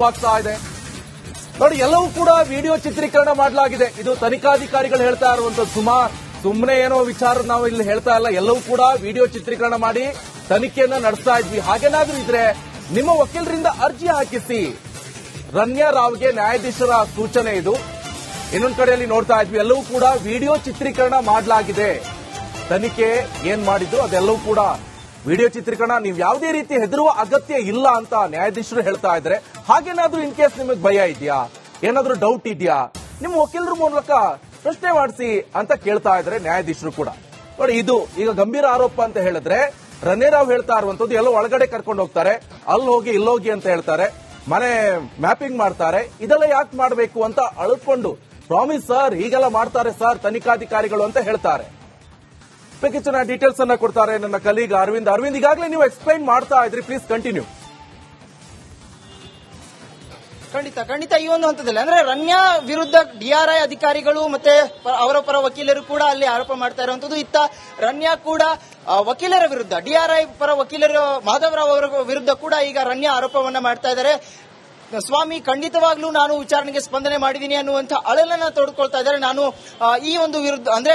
ಆಗ್ತಾ ಇದೆ ನೋಡಿ. ಎಲ್ಲವೂ ಕೂಡ ವಿಡಿಯೋ ಚಿತ್ರೀಕರಣ ಮಾಡಲಾಗಿದೆ. ಇದು ತನಿಖಾಧಿಕಾರಿಗಳು ಹೇಳ್ತಾ ಇರುವಂತದ್ದು. ಸುಮ್ಮನೆ ಏನೋ ವಿಚಾರ ನಾವು ಇಲ್ಲಿ ಹೇಳ್ತಾ ಇಲ್ಲ. ಎಲ್ಲವೂ ಕೂಡ ವಿಡಿಯೋ ಚಿತ್ರೀಕರಣ ಮಾಡಿ ತನಿಖೆಯನ್ನ ನಡೆಸ್ತಾ ಇದ್ವಿ. ಹಾಗೇನಾದ್ರೂ ಇದ್ರೆ ನಿಮ್ಮ ವಕೀಲರಿಂದ ಅರ್ಜಿ ಹಾಕಿಸಿ. ರನ್ಯಾ ರಾವ್ಗೆ ನ್ಯಾಯಾಧೀಶರ ಸೂಚನೆ ಇದು. ಇನ್ನೊಂದು ಕಡೆಯಲ್ಲಿ ನೋಡ್ತಾ ಇದ್ವಿ, ಎಲ್ಲವೂ ಕೂಡ ವಿಡಿಯೋ ಚಿತ್ರೀಕರಣ ಮಾಡಲಾಗಿದೆ. ತನಿಖೆ ಏನ್ ಮಾಡಿದ್ರು ಅದೆಲ್ಲವೂ ಕೂಡ ವಿಡಿಯೋ ಚಿತ್ರೀಕರಣ. ನೀವು ಯಾವುದೇ ರೀತಿ ಹೆದರುವ ಅಗತ್ಯ ಇಲ್ಲ ಅಂತ ನ್ಯಾಯಾಧೀಶರು ಹೇಳ್ತಾ ಇದ್ದಾರೆ. ಹಾಗೇನಾದ್ರೂ ಇನ್ ಕೇಸ್ ನಿಮಗೆ ಭಯ ಇದೆಯಾ, ಏನಾದ್ರೂ ಡೌಟ್ ಇದೆಯಾ, ನಿಮ್ಮ ವಕೀಲರ ಮೂಲಕ ಪ್ರಶ್ನೆ ಮಾಡಿಸಿ ಅಂತ ಕೇಳ್ತಾ ಇದ್ದಾರೆ ನ್ಯಾಯಾಧೀಶರು ಕೂಡ. ನೋಡಿ, ಇದು ಈಗ ಗಂಭೀರ ಆರೋಪ ಅಂತ ಹೇಳಿದ್ರೆ ರನ್ಯಾ ರಾವ್ ಹೇಳ್ತಾ ಇರುವಂತದ್ದು. ಎಲ್ಲೋ ಒಳಗಡೆ ಕರ್ಕೊಂಡು ಹೋಗ್ತಾರೆ, ಅಲ್ಲಿ ಹೋಗಿ ಇಲ್ಲೋಗಿ ಅಂತ ಹೇಳ್ತಾರೆ, ಮನೆ ಮ್ಯಾಪಿಂಗ್ ಮಾಡ್ತಾರೆ. ಇದೆಲ್ಲ ಯಾಕೆ ಮಾಡಬೇಕು ಅಂತ ಅಳ್ಕೊಂಡು, ಪ್ರಾಮಿಸ್ ಸರ್ ಹೀಗೆಲ್ಲ ಮಾಡ್ತಾರೆ ಸರ್ ತನಿಖಾಧಿಕಾರಿಗಳು ಅಂತ ಹೇಳ್ತಾರೆ. ಹೆಚ್ಚಿನ ಡೀಟೇಲ್ಸ್ ಅನ್ನ ಕೊಡ್ತಾರೆ ನನ್ನ ಕಲೀಗ್ ಅರವಿಂದ್. ಅರವಿಂದ್, ಈಗಾಗಲೇ ನೀವು ಎಕ್ಸ್ಪ್ಲೈನ್ ಮಾಡ್ತಾ ಇದ್ರಿ, ಪ್ಲೀಸ್ ಕಂಟಿನ್ಯೂ. ಖಂಡಿತ ಈ ಒಂದು ಹಂತದಲ್ಲಿ ಅಂದ್ರೆ ರನ್ಯಾ ವಿರುದ್ಧ ಡಿಆರ್ಐ ಅಧಿಕಾರಿಗಳು ಮತ್ತೆ ಅವರ ಪರ ವಕೀಲರು ಕೂಡ ಅಲ್ಲಿ ಆರೋಪ ಮಾಡ್ತಾ ಇರುವಂತದ್ದು. ಇತ್ತ ರನ್ಯಾ ಕೂಡ ವಕೀಲರ ವಿರುದ್ಧ, ಡಿಆರ್ಐ ಪರ ವಕೀಲರು ಮಾಧವರಾವ್ ಅವರ ವಿರುದ್ಧ ಕೂಡ ಈಗ ರನ್ಯಾ ಆರೋಪವನ್ನ ಮಾಡ್ತಾ ಇದ್ದಾರೆ. ಸ್ವಾಮಿ, ಖಂಡಿತವಾಗ್ಲೂ ನಾನು ವಿಚಾರಣೆಗೆ ಸ್ಪಂದನೆ ಮಾಡಿದ್ದೀನಿ ಅನ್ನುವಂಥ ಅಳಲನ್ನ ತೊಡೆದುಕೊಳ್ತಾ ಇದ್ದಾರೆ. ನಾನು ಈ ಒಂದು ವಿರುದ್ಧ ಅಂದ್ರೆ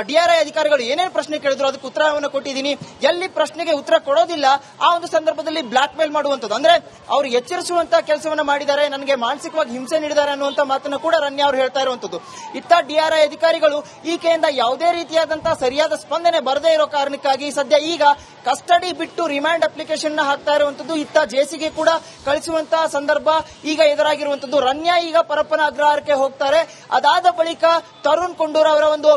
ಡಿಆರ್ಐ ಅಧಿಕಾರಿಗಳು ಏನೇನು ಪ್ರಶ್ನೆ ಕೇಳಿದ್ರು ಅದಕ್ಕೆ ಉತ್ತರವನ್ನು ಕೊಟ್ಟಿದ್ದೀನಿ. ಎಲ್ಲಿ ಪ್ರಶ್ನೆಗೆ ಉತ್ತರ ಕೊಡೋದಿಲ್ಲ ಆ ಒಂದು ಸಂದರ್ಭದಲ್ಲಿ ಬ್ಲಾಕ್ ಮೇಲ್ ಮಾಡುವಂಥದ್ದು, ಅಂದ್ರೆ ಅವರು ಎಚ್ಚರಿಸುವಂತ ಕೆಲಸವನ್ನ ಮಾಡಿದ್ದಾರೆ, ನನಗೆ ಮಾನಸಿಕವಾಗಿ ಹಿಂಸೆ ನೀಡಿದ್ದಾರೆ ಅನ್ನುವಂಥ ಮಾತನ್ನು ಕೂಡ ರನ್ಯಾ ಅವರು ಹೇಳ್ತಾ ಇರುವಂತದ್ದು. ಇತ್ತ ಡಿಆರ್ಐ ಅಧಿಕಾರಿಗಳು ಈಕೆಯಿಂದ ಯಾವುದೇ ರೀತಿಯಾದಂತಹ ಸರಿಯಾದ ಸ್ಪಂದನೆ ಬರದೇ ಇರೋ ಕಾರಣಕ್ಕಾಗಿ ಸದ್ಯ ಈಗ ಕಸ್ಟಡಿ ಬಿಟ್ಟು ರಿಮ್ಯಾಂಡ್ ಅಪ್ಲಿಕೇಶನ್ ಹಾಕ್ತಾ ಇರುವಂತದ್ದು. ಇತ್ತ ಜೆಸಿಗೆ ಕೂಡ ಕಳಿಸುವಂತಹ ಸಂದರ್ಭ ಈಗ ಎದುರಾಗಿರುವಂತದ್ದು. ರನ್ಯಾ ಈಗ ಪರಪ್ಪನ ಅಗ್ರಹಾರಕ್ಕೆ ಹೋಗ್ತಾರೆ. ಅದಾದ ಬಳಿಕ ತರುಣ್ ಕೊಂಡೂರ್ ಅವರ ಒಂದು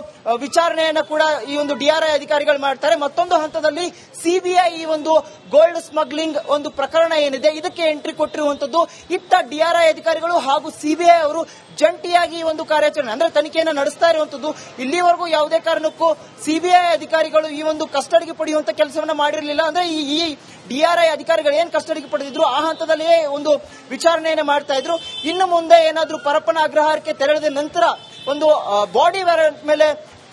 ವಿಚಾರಣೆಯನ್ನ ಕೂಡ ಈ ಒಂದು ಡಿಆರ್ಐ ಅಧಿಕಾರಿಗಳು ಮಾಡ್ತಾರೆ. ಮತ್ತೊಂದು ಹಂತದಲ್ಲಿ ಸಿಬಿಐ ಈ ಒಂದು ಗೋಲ್ಡ್ ಸ್ಮಗ್ಲಿಂಗ್ ಒಂದು ಪ್ರಕರಣ ಏನಿದೆ ಇದಕ್ಕೆ ಎಂಟ್ರಿ ಕೊಟ್ಟಿರುವಂತದ್ದು. ಇತ್ತ ಡಿಆರ್ಐ ಅಧಿಕಾರಿಗಳು ಹಾಗೂ ಸಿಬಿಐ ಅವರು ಜಂಟಿಯಾಗಿ ಈ ಒಂದು ಕಾರ್ಯಾಚರಣೆ ಅಂದ್ರೆ ತನಿಖೆಯನ್ನು ನಡೆಸ್ತಾ ಇರುವಂತದ್ದು. ಇಲ್ಲಿವರೆಗೂ ಯಾವುದೇ ಕಾರಣಕ್ಕೂ ಸಿಬಿಐ ಅಧಿಕಾರಿಗಳು ಈ ಒಂದು ಕಸ್ಟಡಿಗೆ ಪಡೆಯುವಂತ ಕೆಲಸವನ್ನ ಮಾಡಿರಲಿಲ್ಲ. ಅಂದ್ರೆ ಈ ಡಿಆರ್ಐ ಅಧಿಕಾರಿಗಳು ಏನ್ ಕಸ್ಟಡಿಗೆ ಪಡೆದಿದ್ರು ಆ ಹಂತದಲ್ಲಿಯೇ ಒಂದು ವಿಚಾರಣೆಯನ್ನು ಮಾಡ್ತಾ ಇದ್ರು. ಇನ್ನು ಮುಂದೆ ಏನಾದ್ರೂ ಪರಪ್ಪನ ಅಗ್ರಹಾರಕ್ಕೆ ತೆರಳಿದ ನಂತರ ಒಂದು ಬಾಡಿ ವ್ಯಾರೆಂಟ್ ಮೇಲೆ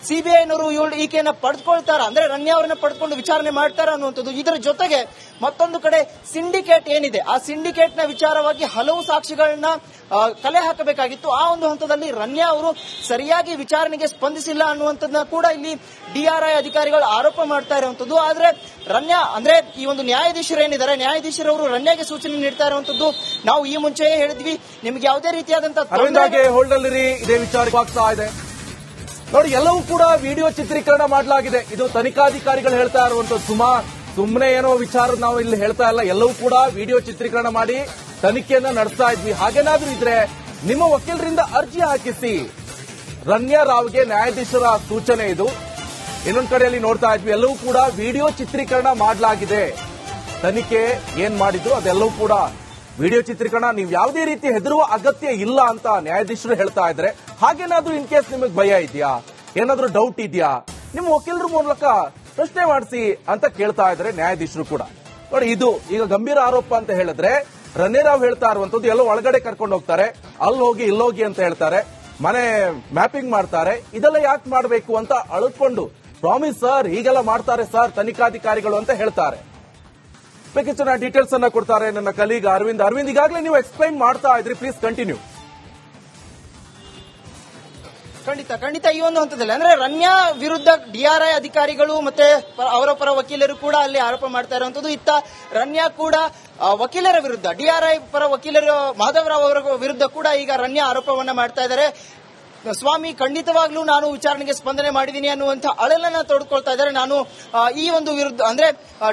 ಸಿಬಿಐನವರು ಈಕೆಯನ್ನ ಪಡೆದುಕೊಳ್ತಾರ, ಅಂದ್ರೆ ರನ್ಯಾ ಅವರನ್ನ ಪಡೆದುಕೊಂಡು ವಿಚಾರಣೆ ಮಾಡ್ತಾರ ಅನ್ನುವಂಥದ್ದು. ಇದರ ಜೊತೆಗೆ ಮತ್ತೊಂದು ಕಡೆ ಸಿಂಡಿಕೇಟ್ ಏನಿದೆ ಆ ಸಿಂಡಿಕೇಟ್ ನ ವಿಚಾರವಾಗಿ ಹಲವು ಸಾಕ್ಷಿಗಳನ್ನ ಕಲೆ ಹಾಕಬೇಕಾಗಿತ್ತು. ಆ ಒಂದು ಹಂತದಲ್ಲಿ ರನ್ಯಾ ಅವರು ಸರಿಯಾಗಿ ವಿಚಾರಣೆಗೆ ಸ್ಪಂದಿಸಿಲ್ಲ ಅನ್ನುವಂಥದ್ದನ್ನ ಕೂಡ ಇಲ್ಲಿ ಡಿಆರ್ಐ ಅಧಿಕಾರಿಗಳು ಆರೋಪ ಮಾಡ್ತಾ ಇರುವಂತದ್ದು. ಆದ್ರೆ ರನ್ಯಾ ಅಂದ್ರೆ ಈ ಒಂದು ನ್ಯಾಯಾಧೀಶರು ಏನಿದ್ದಾರೆ, ನ್ಯಾಯಾಧೀಶರವರು ರನ್ಯಾಗೆ ಸೂಚನೆ ನೀಡ್ತಾ ಇರುವಂತದ್ದು. ನಾವು ಈ ಮುಂಚೆಯೇ ಹೇಳಿದ್ವಿ, ನಿಮ್ಗೆ ಯಾವುದೇ ರೀತಿಯಾದಂತಹ ಹೋಲ್ಡ್ ಅಲ್ಲಿ ಇದೇ ವಿಚಾರವಾಗ್ತಾ ಇದೆ. ನೋಡಿ, ಎಲ್ಲವೂ ಕೂಡ ವಿಡಿಯೋ ಚಿತ್ರೀಕರಣ ಮಾಡಲಾಗಿದೆ. ಇದು ತನಿಖಾಧಿಕಾರಿಗಳು ಹೇಳ್ತಾ ಇರುವಂತದ್ದು. ಸುಮ್ಮನೆ ಏನೋ ವಿಚಾರ ನಾವು ಇಲ್ಲಿ ಹೇಳ್ತಾ ಇಲ್ಲ. ಎಲ್ಲವೂ ಕೂಡ ವಿಡಿಯೋ ಚಿತ್ರೀಕರಣ ಮಾಡಿ ತನಿಖೆಯನ್ನ ನಡೆಸ್ತಾ ಇದ್ವಿ. ಹಾಗೇನಾದ್ರೂ ಇದ್ರೆ ನಿಮ್ಮ ವಕೀಲರಿಂದ ಅರ್ಜಿ ಹಾಕಿಸಿ. ರನ್ಯಾ ರಾವ್ಗೆ ನ್ಯಾಯಾಧೀಶರ ಸೂಚನೆ ಇದು. ಇನ್ನೊಂದು ಕಡೆಯಲ್ಲಿ ನೋಡ್ತಾ ಇದ್ವಿ, ಎಲ್ಲವೂ ಕೂಡ ವಿಡಿಯೋ ಚಿತ್ರೀಕರಣ ಮಾಡಲಾಗಿದೆ. ತನಿಖೆ ಏನ್ ಮಾಡಿದ್ರು ಅದೆಲ್ಲವೂ ಕೂಡ ವಿಡಿಯೋ ಚಿತ್ರೀಕರಣ. ನೀವು ಯಾವುದೇ ರೀತಿ ಹೆದರುವ ಅಗತ್ಯ ಇಲ್ಲ ಅಂತ ನ್ಯಾಯಾಧೀಶರು ಹೇಳ್ತಾ ಇದ್ದಾರೆ. ಹಾಗೇನಾದ್ರೂ ಇನ್ ಕೇಸ್ ನಿಮಗೆ ಭಯ ಇದೆಯಾ, ಏನಾದ್ರೂ ಡೌಟ್ ಇದೆಯಾ, ನಿಮ್ಮ ವಕೀಲರ ಮೂಲಕ ಪ್ರಶ್ನೆ ಮಾಡಿಸಿ ಅಂತ ಕೇಳ್ತಾ ಇದ್ದಾರೆ ನ್ಯಾಯಾಧೀಶರು ಕೂಡ. ನೋಡಿ, ಇದು ಈಗ ಗಂಭೀರ ಆರೋಪ ಅಂತ ಹೇಳಿದ್ರೆ ರನ್ಯಾ ರಾವ್ ಹೇಳ್ತಾ ಇರುವಂತದ್ದು. ಎಲ್ಲೋ ಒಳಗಡೆ ಕರ್ಕೊಂಡು ಹೋಗ್ತಾರೆ, ಅಲ್ಲಿ ಹೋಗಿ ಇಲ್ಲೋಗಿ ಅಂತ ಹೇಳ್ತಾರೆ, ಮನೆ ಮ್ಯಾಪಿಂಗ್ ಮಾಡ್ತಾರೆ. ಇದೆಲ್ಲ ಯಾಕೆ ಮಾಡಬೇಕು ಅಂತ ಅಳ್ಕೊಂಡು, ಪ್ರಾಮಿಸ್ ಸರ್ ಹೀಗೆಲ್ಲ ಮಾಡ್ತಾರೆ ಸರ್ ತನಿಖಾಧಿಕಾರಿಗಳು ಅಂತ ಹೇಳ್ತಾರೆ. ಹೆಚ್ಚಿನ ಡೀಟೇಲ್ಸ್ ಅನ್ನ ಕೊಡ್ತಾರೆ ನನ್ನ ಕಲೀಗ್ ಅರವಿಂದ್. ಅರವಿಂದ್, ಈಗಾಗಲೇ ನೀವು ಎಕ್ಸ್ಪ್ಲೈನ್ ಮಾಡ್ತಾ ಇದ್ರಿ, ಪ್ಲೀಸ್ ಕಂಟಿನ್ಯೂ. ಖಂಡಿತ ಈ ಒಂದು ಹಂತದಲ್ಲಿ ಅಂದ್ರೆ ರನ್ಯಾ ವಿರುದ್ಧ ಡಿಆರ್ಐ ಅಧಿಕಾರಿಗಳು ಮತ್ತೆ ಅವರ ಪರ ವಕೀಲರು ಕೂಡ ಅಲ್ಲಿ ಆರೋಪ ಮಾಡ್ತಾ ಇರುವಂತದ್ದು. ಇತ್ತ ರನ್ಯಾ ಕೂಡ ವಕೀಲರ ವಿರುದ್ಧ, ಡಿಆರ್ಐ ಪರ ವಕೀಲರು ಮಾಧವರಾವ್ ಅವರ ವಿರುದ್ಧ ಕೂಡ ಈಗ ರನ್ಯಾ ಆರೋಪವನ್ನ ಮಾಡ್ತಾ ಇದ್ದಾರೆ. ಸ್ವಾಮಿ, ಖಂಡಿತವಾಗ್ಲೂ ನಾನು ವಿಚಾರಣೆಗೆ ಸ್ಪಂದನೆ ಮಾಡಿದ್ದೀನಿ ಅನ್ನುವಂಥ ಅಳಲನ್ನ ತೊಡೆದುಕೊಳ್ತಾ ಇದ್ದಾರೆ. ನಾನು ಈ ಒಂದು ವಿರುದ್ಧ ಅಂದ್ರೆ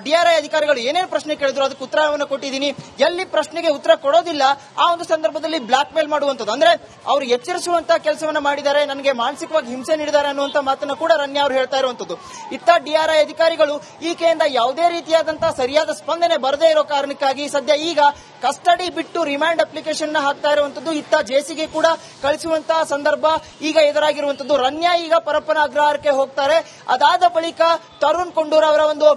ಡಿಆರ್ಐ ಅಧಿಕಾರಿಗಳು ಏನೇನು ಪ್ರಶ್ನೆ ಕೇಳಿದ್ರು ಅದಕ್ಕೆ ಉತ್ತರವನ್ನು ಕೊಟ್ಟಿದ್ದೀನಿ. ಎಲ್ಲಿ ಪ್ರಶ್ನೆಗೆ ಉತ್ತರ ಕೊಡೋದಿಲ್ಲ ಆ ಒಂದು ಸಂದರ್ಭದಲ್ಲಿ ಬ್ಲಾಕ್ ಮೇಲ್ ಮಾಡುವಂಥದ್ದು, ಅಂದ್ರೆ ಅವರು ಎಚ್ಚರಿಸುವಂತ ಕೆಲಸವನ್ನ ಮಾಡಿದ್ದಾರೆ, ನನಗೆ ಮಾನಸಿಕವಾಗಿ ಹಿಂಸೆ ನೀಡಿದ್ದಾರೆ ಅನ್ನುವಂಥ ಮಾತನ್ನು ಕೂಡ ರನ್ಯಾ ಅವರು ಹೇಳ್ತಾ ಇರುವಂತದ್ದು. ಇತ್ತ ಡಿಆರ್ಐ ಅಧಿಕಾರಿಗಳು ಈಕೆಯಿಂದ ಯಾವುದೇ ರೀತಿಯಾದಂತಹ ಸರಿಯಾದ ಸ್ಪಂದನೆ ಬರದೇ ಇರೋ ಕಾರಣಕ್ಕಾಗಿ ಸದ್ಯ ಈಗ ಕಸ್ಟಡಿ ಬಿಟ್ಟು ರಿಮ್ಯಾಂಡ್ ಅಪ್ಲಿಕೇಶನ್ ಹಾಕ್ತಾ ಇರುವಂತದ್ದು. ಇತ್ತ ಜೆಸಿಗೆ ಕೂಡ ಕಳಿಸುವಂತಹ ಸಂದರ್ಭ ಈಗ ಎದುರಾಗಿರುವಂತದ್ದು. ರನ್ಯಾ ಈಗ ಪರಪ್ಪನ ಅಗ್ರಹಾರಕ್ಕೆ ಹೋಗ್ತಾರೆ. ಅದಾದ ಬಳಿಕ ತರುಣ್ ಕೊಂಡೂರ್ ಅವರ ಒಂದು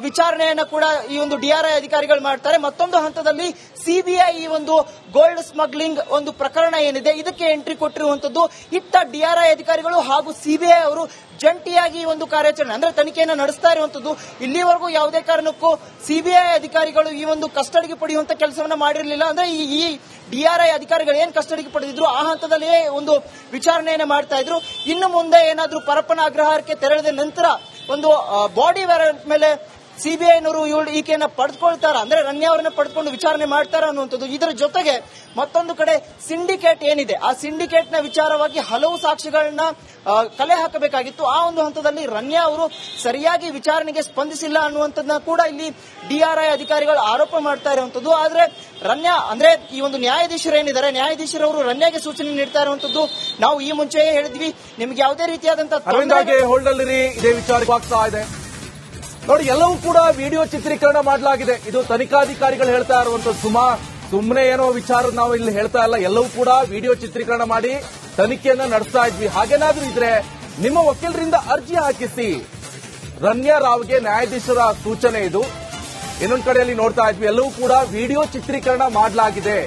ವಿಚಾರಣೆಯನ್ನ ಕೂಡ ಈ ಒಂದು ಡಿಆರ್ಐ ಅಧಿಕಾರಿಗಳು ಮಾಡ್ತಾರೆ. ಮತ್ತೊಂದು ಹಂತದಲ್ಲಿ ಸಿಬಿಐ ಈ ಒಂದು ಗೋಲ್ಡ್ ಸ್ಮಗ್ಲಿಂಗ್ ಒಂದು ಪ್ರಕರಣ ಏನಿದೆ ಇದಕ್ಕೆ ಎಂಟ್ರಿ ಕೊಟ್ಟಿರುವಂತದ್ದು. ಇತ್ತ ಡಿಆರ್ಐ ಅಧಿಕಾರಿಗಳು ಹಾಗೂ ಸಿಬಿಐ ಅವರು ಜಂಟಿಯಾಗಿ ಈ ಒಂದು ಕಾರ್ಯಾಚರಣೆ ಅಂದ್ರೆ ತನಿಖೆಯನ್ನು ನಡೆಸ್ತಾ ಇರುವಂತದ್ದು. ಇಲ್ಲಿವರೆಗೂ ಯಾವುದೇ ಕಾರಣಕ್ಕೂ ಸಿಬಿಐ ಅಧಿಕಾರಿಗಳು ಈ ಒಂದು ಕಸ್ಟಡಿಗೆ ಪಡೆಯುವಂತ ಕೆಲಸವನ್ನ ಮಾಡಿರಲಿಲ್ಲ. ಅಂದ್ರೆ ಈ ಡಿಆರ್ಐ ಅಧಿಕಾರಿಗಳು ಏನ್ ಕಸ್ಟಡಿಗೆ ಪಡೆದಿದ್ರು ಆ ಹಂತದಲ್ಲಿಯೇ ಒಂದು ವಿಚಾರಣೆಯನ್ನ ಮಾಡ್ತಾ ಇದ್ರು. ಇನ್ನು ಮುಂದೆ ಏನಾದ್ರೂ ಪರಪ್ಪನ ಅಗ್ರಹಾರಕ್ಕೆ ತೆರಳಿದ ನಂತರ ಒಂದು ಬಾಡಿ ವ್ಯಾರೆಂಟ್ ಮೇಲೆ ಸಿಬಿಐನವರು ಈಕೆಯನ್ನ ಪಡೆದುಕೊಳ್ತಾರ ಅಂದ್ರೆ ರನ್ಯಾ ಅವರನ್ನ ಪಡೆದುಕೊಂಡು ವಿಚಾರಣೆ ಮಾಡ್ತಾರ ಅನ್ನುವಂಥದ್ದು. ಇದರ ಜೊತೆಗೆ ಮತ್ತೊಂದು ಕಡೆ ಸಿಂಡಿಕೇಟ್ ಏನಿದೆ ಆ ಸಿಂಡಿಕೇಟ್ ನ ವಿಚಾರವಾಗಿ ಹಲವು ಸಾಕ್ಷಿಗಳನ್ನ ಕಲೆ ಹಾಕಬೇಕಾಗಿತ್ತು. ಆ ಒಂದು ಹಂತದಲ್ಲಿ ರನ್ಯಾ ಅವರು ಸರಿಯಾಗಿ ವಿಚಾರಣೆಗೆ ಸ್ಪಂದಿಸಿಲ್ಲ ಅನ್ನುವಂಥದ್ದನ್ನ ಕೂಡ ಇಲ್ಲಿ ಡಿಆರ್ಐ ಅಧಿಕಾರಿಗಳು ಆರೋಪ ಮಾಡ್ತಾ ಇರುವಂತದ್ದು. ಆದ್ರೆ ರನ್ಯಾ ಅಂದ್ರೆ ಈ ಒಂದು ನ್ಯಾಯಾಧೀಶರು ಏನಿದ್ದಾರೆ ನ್ಯಾಯಾಧೀಶರವರು ರನ್ಯಾಗೆ ಸೂಚನೆ ನೀಡ್ತಾ ಇರುವಂತದ್ದು. ನಾವು ಈ ಮುಂಚೆಯೇ ಹೇಳಿದ್ವಿ ನಿಮ್ಗೆ ಯಾವುದೇ ರೀತಿಯಾದಂತಹ ಹೋಲ್ಡ್ ಅಲ್ಲಿ ಇದೇ ವಿಚಾರವಾಗ್ತಾ ಇದೆ ನೋಡಿ. ಎಲ್ಲವೂ ಕೂಡ ವಿಡಿಯೋ ಚಿತ್ರೀಕರಣ ಮಾಡಲಾಗಿದೆ. ಇದು ತನಿಖಾಧಿಕಾರಿಗಳು ಹೇಳ್ತಾ ಇರುವಂತದ್ದು. ಸುಮ್ಮನೆ ಏನೋ ವಿಚಾರ ನಾವು ಇಲ್ಲಿ ಹೇಳ್ತಾ ಇಲ್ಲ. ಎಲ್ಲವೂ ಕೂಡ ವಿಡಿಯೋ ಚಿತ್ರೀಕರಣ ಮಾಡಿ ತನಿಖೆಯನ್ನ ನಡೆಸ್ತಾ ಇದ್ವಿ. ಹಾಗೇನಾದ್ರೂ ಇದ್ರೆ ನಿಮ್ಮ ವಕೀಲರಿಂದ ಅರ್ಜಿ ಹಾಕಿಸಿ. ರನ್ಯಾ ರಾವ್ಗೆ ನ್ಯಾಯಾಧೀಶರ ಸೂಚನೆ ಇದು. ಇನ್ನೊಂದು ಕಡೆಯಲ್ಲಿ ನೋಡ್ತಾ ಇದ್ವಿ ಎಲ್ಲವೂ ಕೂಡ ವಿಡಿಯೋ ಚಿತ್ರೀಕರಣ ಮಾಡಲಾಗಿದೆ.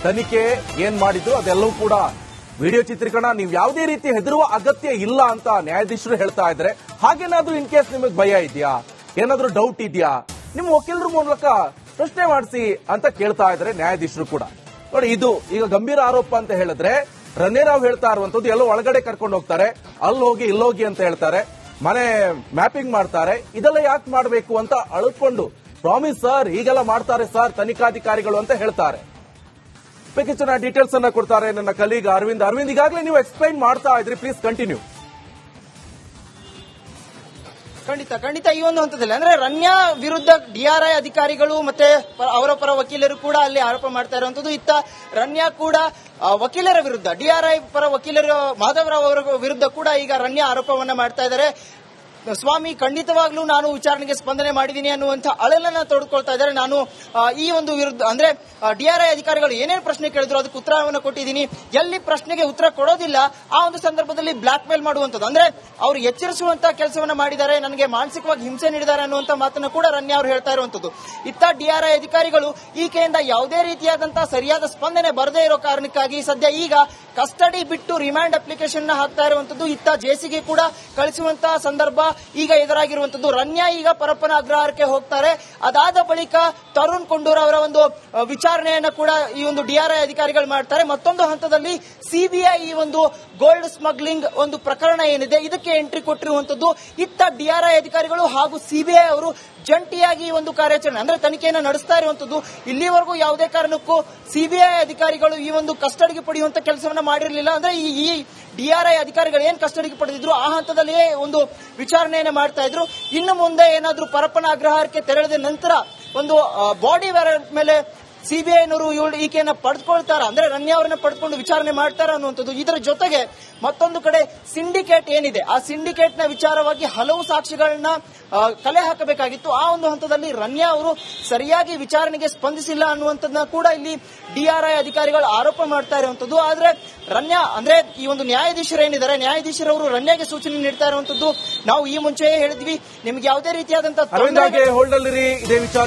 ತನಿಖೆ ಏನ್ ಮಾಡಿದ್ರು ಅದೆಲ್ಲವೂ ಕೂಡ ವಿಡಿಯೋ ಚಿತ್ರೀಕರಣ. ನೀವು ಯಾವುದೇ ರೀತಿ ಹೆದರುವ ಅಗತ್ಯ ಇಲ್ಲ ಅಂತ ನ್ಯಾಯಾಧೀಶರು ಹೇಳ್ತಾ ಇದ್ದಾರೆ. ಹಾಗೇನಾದ್ರೂ ಇನ್ ಕೇಸ್ ನಿಮಗೆ ಭಯ ಇದೆಯಾ, ಏನಾದ್ರೂ ಡೌಟ್ ಇದೆಯಾ, ನಿಮ್ಮ ವಕೀಲರ ಮೂಲಕ ಪ್ರಶ್ನೆ ಮಾಡಿಸಿ ಅಂತ ಕೇಳ್ತಾ ಇದ್ದಾರೆ ನ್ಯಾಯಾಧೀಶರು ಕೂಡ. ನೋಡಿ ಇದು ಈಗ ಗಂಭೀರ ಆರೋಪ ಅಂತ ಹೇಳಿದ್ರೆ ರನ್ಯಾ ರಾವ್ ಹೇಳ್ತಾ ಇರುವಂತದ್ದು ಎಲ್ಲೋ ಒಳಗಡೆ ಕರ್ಕೊಂಡು ಹೋಗ್ತಾರೆ, ಅಲ್ಲೋಗಿ ಇಲ್ಲೋಗಿ ಅಂತ ಹೇಳ್ತಾರೆ, ಮನೆ ಮ್ಯಾಪಿಂಗ್ ಮಾಡ್ತಾರೆ. ಇದೆಲ್ಲ ಯಾಕೆ ಮಾಡಬೇಕು ಅಂತ ಅಳ್ಕೊಂಡು ಪ್ರಾಮಿಸ್ ಸರ್ ಹೀಗೆಲ್ಲ ಮಾಡ್ತಾರೆ ಸರ್ ತನಿಖಾಧಿಕಾರಿಗಳು ಅಂತ ಹೇಳ್ತಾರೆ. ಹೆಚ್ಚಿನ ಡೀಟೇಲ್ಸ್ ಅನ್ನ ಕೊಡ್ತಾರೆ ನನ್ನ ಕಲೀಗ್ ಅರವಿಂದ್. ಈಗಾಗಲೇ ನೀವು ಎಕ್ಸ್ಪ್ಲೈನ್ ಮಾಡ್ತಾ ಇದ್ರಿ, ಪ್ಲೀಸ್ ಕಂಟಿನ್ಯೂ. ಖಂಡಿತ ಈ ಒಂದು ಹಂತದಲ್ಲಿ ಅಂದ್ರೆ ರನ್ಯಾ ವಿರುದ್ಧ ಡಿಆರ್ಐ ಅಧಿಕಾರಿಗಳು ಮತ್ತೆ ಅವರ ಪರ ವಕೀಲರು ಕೂಡ ಅಲ್ಲಿ ಆರೋಪ ಮಾಡ್ತಾ ಇರುವಂತದ್ದು. ಇತ್ತ ರನ್ಯಾ ಕೂಡ ವಕೀಲರ ವಿರುದ್ಧ ಡಿಆರ್ಐ ಪರ ವಕೀಲರು ಮಾಧವರಾವ್ ಅವರ ವಿರುದ್ಧ ಕೂಡ ಈಗ ರನ್ಯಾ ಆರೋಪವನ್ನ ಮಾಡ್ತಾ ಇದ್ದಾರೆ. ಸ್ವಾಮಿ ಖಂಡಿತವಾಗ್ಲೂ ನಾನು ವಿಚಾರಣೆಗೆ ಸ್ಪಂದನೆ ಮಾಡಿದ್ದೀನಿ ಅನ್ನುವಂಥ ಅಳಲನ್ನ ತೊಡೆದುಕೊಳ್ತಾ ಇದ್ದಾರೆ. ನಾನು ಈ ಒಂದು ವಿರುದ್ಧ ಅಂದ್ರೆ ಡಿಆರ್ಐ ಅಧಿಕಾರಿಗಳು ಏನೇನು ಪ್ರಶ್ನೆ ಕೇಳಿದ್ರು ಅದಕ್ಕೆ ಉತ್ತರವನ್ನು ಕೊಟ್ಟಿದ್ದೀನಿ. ಎಲ್ಲಿ ಪ್ರಶ್ನೆಗೆ ಉತ್ತರ ಕೊಡೋದಿಲ್ಲ ಆ ಒಂದು ಸಂದರ್ಭದಲ್ಲಿ ಬ್ಲಾಕ್ ಮೇಲ್ ಮಾಡುವಂಥದ್ದು ಅಂದ್ರೆ ಅವರು ಎಚ್ಚರಿಸುವಂತ ಕೆಲಸವನ್ನ ಮಾಡಿದ್ದಾರೆ, ನನಗೆ ಮಾನಸಿಕವಾಗಿ ಹಿಂಸೆ ನೀಡಿದ್ದಾರೆ ಅನ್ನುವಂಥ ಮಾತನ್ನ ಕೂಡ ರನ್ಯಾ ಅವರು ಹೇಳ್ತಾ ಇರುವಂತದ್ದು. ಇತ್ತ ಡಿಆರ್ಐ ಅಧಿಕಾರಿಗಳು ಈಕೆಯಿಂದ ಯಾವುದೇ ರೀತಿಯಾದಂತಹ ಸರಿಯಾದ ಸ್ಪಂದನೆ ಬರದೇ ಇರೋ ಕಾರಣಕ್ಕಾಗಿ ಸದ್ಯ ಈಗ ಕಸ್ಟಡಿ ಬಿಟ್ಟು ರಿಮಾಂಡ್ ಅಪ್ಲಿಕೇಶನ್ ಹಾಕ್ತಾ ಇರುವಂತದ್ದು. ಇತ್ತ ಜೆಸಿಗೆ ಕೂಡ ಕಳಿಸುವಂತಹ ಸಂದರ್ಭ ಈಗ ಎದುರಾಗಿರುವಂತದ್ದು. ರನ್ಯಾ ಈಗ ಪರಪ್ಪನ ಅಗ್ರಹಾರಕ್ಕೆ ಹೋಗ್ತಾರೆ. ಅದಾದ ಬಳಿಕ ತರುಣ್ ಕೊಂಡೂರ್ ಅವರ ಒಂದು ವಿಚಾರಣೆಯನ್ನ ಕೂಡ ಈ ಒಂದು ಡಿಆರ್ಐ ಅಧಿಕಾರಿಗಳು ಮಾಡ್ತಾರೆ. ಮತ್ತೊಂದು ಹಂತದಲ್ಲಿ ಸಿಬಿಐ ಈ ಒಂದು ಗೋಲ್ಡ್ ಸ್ಮಗ್ಲಿಂಗ್ ಒಂದು ಪ್ರಕರಣ ಏನಿದೆ ಇದಕ್ಕೆ ಎಂಟ್ರಿ ಕೊಟ್ಟಿರುವಂತದ್ದು. ಇತ್ತ ಡಿಆರ್ಐ ಅಧಿಕಾರಿಗಳು ಹಾಗೂ ಸಿಬಿಐ ಅವರು ಜಂಟಿಯಾಗಿ ಈ ಒಂದು ಕಾರ್ಯಾಚರಣೆ ಅಂದ್ರೆ ತನಿಖೆಯನ್ನು ನಡೆಸ್ತಾ ಇರುವಂತದ್ದು. ಇಲ್ಲಿವರೆಗೂ ಯಾವುದೇ ಕಾರಣಕ್ಕೂ ಸಿಬಿಐ ಅಧಿಕಾರಿಗಳು ಈ ಒಂದು ಕಸ್ಟಡಿಗೆ ಪಡೆಯುವಂತ ಕೆಲಸವನ್ನ ಮಾಡಿರಲಿಲ್ಲ. ಅಂದ್ರೆ ಈ ಡಿಆರ್ಐ ಅಧಿಕಾರಿಗಳು ಏನ್ ಕಸ್ಟಡಿಗೆ ಪಡೆದಿದ್ರು ಆ ಹಂತದಲ್ಲಿಯೇ ಒಂದು ವಿಚಾರಣೆಯನ್ನ ಮಾಡ್ತಾ ಇದ್ರು. ಇನ್ನು ಮುಂದೆ ಏನಾದ್ರೂ ಪರಪ್ಪನ ಅಗ್ರಹಾರಕ್ಕೆ ತೆರಳಿದ ನಂತರ ಒಂದು ಬಾಡಿ ವ್ಯಾರೆಂಟ್ ಮೇಲೆ ಸಿಬಿಐನವರು ಈಕೆಯನ್ನ ಪಡೆದುಕೊಳ್ತಾರ ಅಂದ್ರೆ ರನ್ಯಾ ಅವರನ್ನ ಪಡೆದುಕೊಂಡು ವಿಚಾರಣೆ ಮಾಡ್ತಾರ ಅನ್ನುವಂಥದ್ದು. ಇದರ ಜೊತೆಗೆ ಮತ್ತೊಂದು ಕಡೆ ಸಿಂಡಿಕೇಟ್ ಏನಿದೆ ಆ ಸಿಂಡಿಕೇಟ್ ನ ವಿಚಾರವಾಗಿ ಹಲವು ಸಾಕ್ಷಿಗಳನ್ನ ಕಲೆ ಹಾಕಬೇಕಾಗಿತ್ತು. ಆ ಒಂದು ಹಂತದಲ್ಲಿ ರನ್ಯಾ ಅವರು ಸರಿಯಾಗಿ ವಿಚಾರಣೆಗೆ ಸ್ಪಂದಿಸಿಲ್ಲ ಅನ್ನುವಂಥದ್ದನ್ನ ಕೂಡ ಇಲ್ಲಿ ಡಿಆರ್ಐ ಅಧಿಕಾರಿಗಳು ಆರೋಪ ಮಾಡ್ತಾ ಇರುವಂತದ್ದು. ಆದ್ರೆ ರನ್ಯಾ ಅಂದ್ರೆ ಈ ಒಂದು ನ್ಯಾಯಾಧೀಶರು ಏನಿದ್ದಾರೆ ನ್ಯಾಯಾಧೀಶರವರು ರನ್ಯಾಗೆ ಸೂಚನೆ ನೀಡ್ತಾ ಇರುವಂತದ್ದು. ನಾವು ಈ ಮುಂಚೆಯೇ ಹೇಳಿದ್ವಿ ನಿಮ್ಗೆ ಯಾವುದೇ ರೀತಿಯಾದಂತಹ ಹೋಲ್ಡ್ ಅಲ್ಲಿ ಇದೇ ವಿಚಾರ